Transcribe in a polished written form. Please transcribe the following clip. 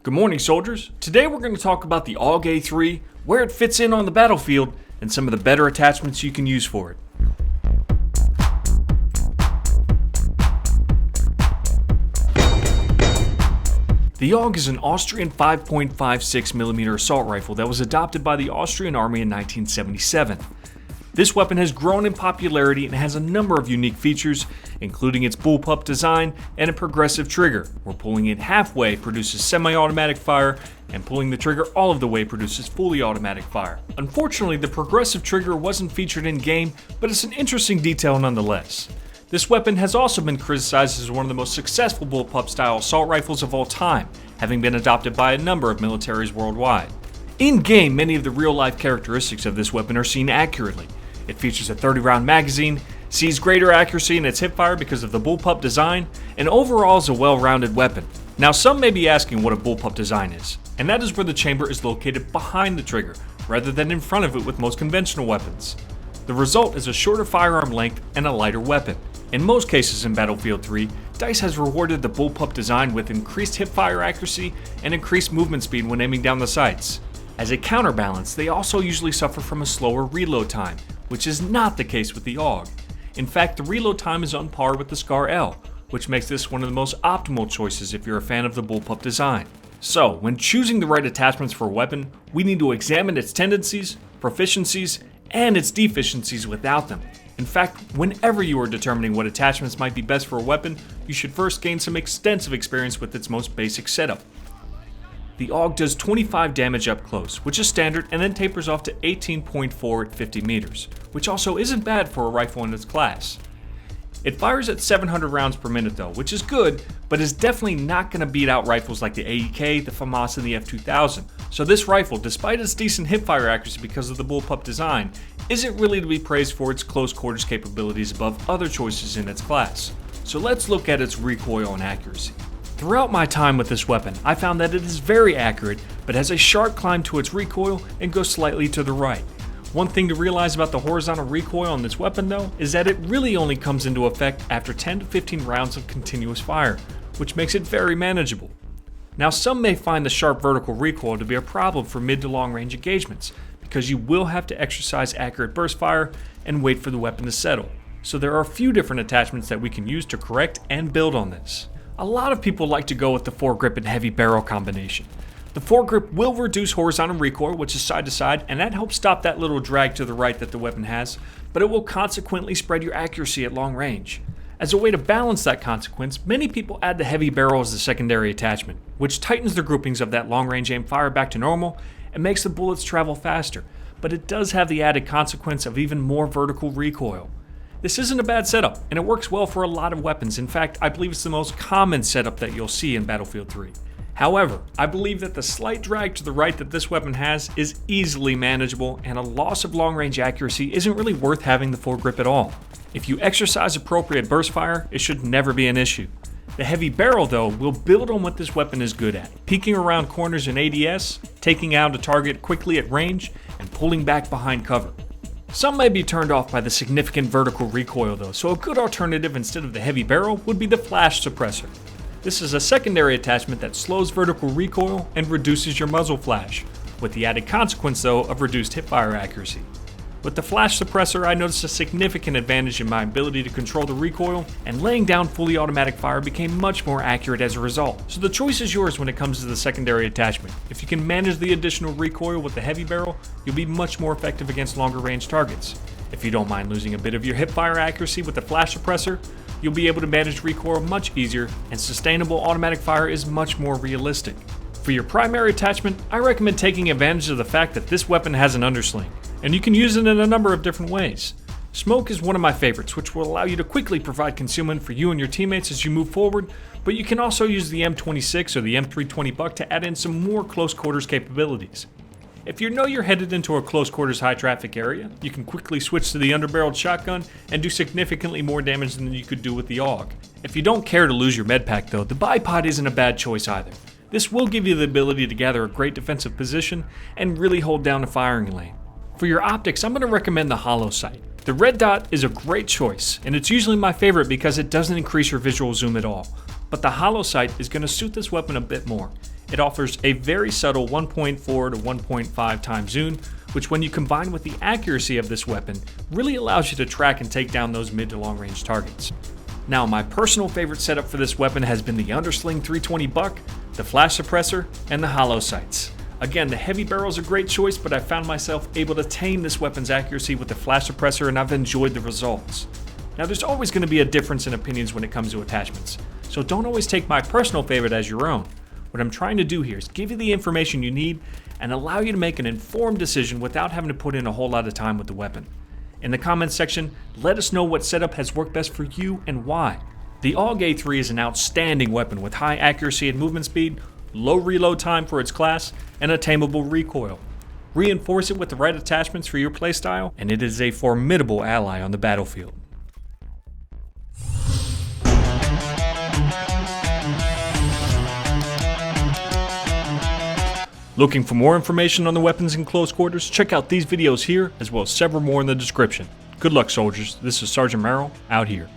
Good morning, soldiers. Today we're going to talk about the AUG A3, where it fits in on the battlefield, and some of the better attachments you can use for it. The AUG is an Austrian 5.56mm assault rifle that was adopted by the Austrian Army in 1977. This weapon has grown in popularity and has a number of unique features, including its bullpup design and a progressive trigger, where pulling it halfway produces semi-automatic fire and pulling the trigger all of the way produces fully automatic fire. Unfortunately, the progressive trigger wasn't featured in game, but it's an interesting detail nonetheless. This weapon has also been criticized as one of the most successful bullpup style assault rifles of all time, having been adopted by a number of militaries worldwide. In game, many of the real-life characteristics of this weapon are seen accurately. It features a 30-round magazine, sees greater accuracy in its hipfire because of the bullpup design, and overall is a well-rounded weapon. Now, some may be asking what a bullpup design is, and that is where the chamber is located behind the trigger, rather than in front of it with most conventional weapons. The result is a shorter firearm length and a lighter weapon. In most cases in Battlefield 3, DICE has rewarded the bullpup design with increased hipfire accuracy and increased movement speed when aiming down the sights. As a counterbalance, they also usually suffer from a slower reload time, which is not the case with the AUG. In fact, the reload time is on par with the SCAR-L, which makes this one of the most optimal choices if you're a fan of the bullpup design. So, when choosing the right attachments for a weapon, we need to examine its tendencies, proficiencies, and its deficiencies without them. In fact, whenever you are determining what attachments might be best for a weapon, you should first gain some extensive experience with its most basic setup. The AUG does 25 damage up close, which is standard, and then tapers off to 18.4 at 50 meters, which also isn't bad for a rifle in its class. It fires at 700 rounds per minute though, which is good, but is definitely not going to beat out rifles like the AEK, the FAMAS, and the F2000. So this rifle, despite its decent hipfire accuracy because of the bullpup design, isn't really to be praised for its close quarters capabilities above other choices in its class. So let's look at its recoil and accuracy. Throughout my time with this weapon, I found that it is very accurate, but has a sharp climb to its recoil and goes slightly to the right. One thing to realize about the horizontal recoil on this weapon though, is that it really only comes into effect after 10 to 15 rounds of continuous fire, which makes it very manageable. Now, some may find the sharp vertical recoil to be a problem for mid to long range engagements, because you will have to exercise accurate burst fire and wait for the weapon to settle. So there are a few different attachments that we can use to correct and build on this. A lot of people like to go with the foregrip and heavy barrel combination. The foregrip will reduce horizontal recoil, which is side to side, and that helps stop that little drag to the right that the weapon has, but it will consequently spread your accuracy at long range. As a way to balance that consequence, many people add the heavy barrel as the secondary attachment, which tightens the groupings of that long range aim fire back to normal and makes the bullets travel faster, but it does have the added consequence of even more vertical recoil. This isn't a bad setup, and it works well for a lot of weapons. In fact, I believe it's the most common setup that you'll see in Battlefield 3. However, I believe that the slight drag to the right that this weapon has is easily manageable, and a loss of long-range accuracy isn't really worth having the foregrip at all. If you exercise appropriate burst fire, it should never be an issue. The heavy barrel, though, will build on what this weapon is good at, peeking around corners in ADS, taking out a target quickly at range, and pulling back behind cover. Some may be turned off by the significant vertical recoil though, so a good alternative instead of the heavy barrel would be the flash suppressor. This is a secondary attachment that slows vertical recoil and reduces your muzzle flash, with the added consequence though of reduced hipfire accuracy. With the flash suppressor, I noticed a significant advantage in my ability to control the recoil, and laying down fully automatic fire became much more accurate as a result. So the choice is yours when it comes to the secondary attachment. If you can manage the additional recoil with the heavy barrel, you'll be much more effective against longer range targets. If you don't mind losing a bit of your hipfire accuracy with the flash suppressor, you'll be able to manage recoil much easier, and sustainable automatic fire is much more realistic. For your primary attachment, I recommend taking advantage of the fact that this weapon has an undersling, and you can use it in a number of different ways. Smoke is one of my favorites, which will allow you to quickly provide concealment for you and your teammates as you move forward, but you can also use the M26 or the M320 Buck to add in some more close quarters capabilities. If you know you're headed into a close quarters high traffic area, you can quickly switch to the underbarreled shotgun and do significantly more damage than you could do with the AUG. If you don't care to lose your med pack though, the BIPOD isn't a bad choice either. This will give you the ability to gather a great defensive position and really hold down a firing lane. For your optics, I'm going to recommend the HOLO sight. The red dot is a great choice, and it's usually my favorite because it doesn't increase your visual zoom at all. But the HOLO sight is going to suit this weapon a bit more. It offers a very subtle 1.4 to 1.5 times zoom, which when you combine with the accuracy of this weapon, really allows you to track and take down those mid to long range targets. Now, my personal favorite setup for this weapon has been the UNDERSLING 320 buck, the flash suppressor, and the HOLO sights. Again, the heavy barrel is a great choice, but I found myself able to tame this weapon's accuracy with the flash suppressor, and I've enjoyed the results. Now, there's always going to be a difference in opinions when it comes to attachments, so don't always take my personal favorite as your own. What I'm trying to do here is give you the information you need and allow you to make an informed decision without having to put in a whole lot of time with the weapon. In the comments section, let us know what setup has worked best for you and why. The AUG A3 is an outstanding weapon with high accuracy and movement speed, low reload time for its class, and a tameable recoil. Reinforce it with the right attachments for your playstyle, and it is a formidable ally on the battlefield. Looking for more information on the weapons in close quarters? Check out these videos here, as well as several more in the description. Good luck, soldiers. This is Sergeant Merrell, out here.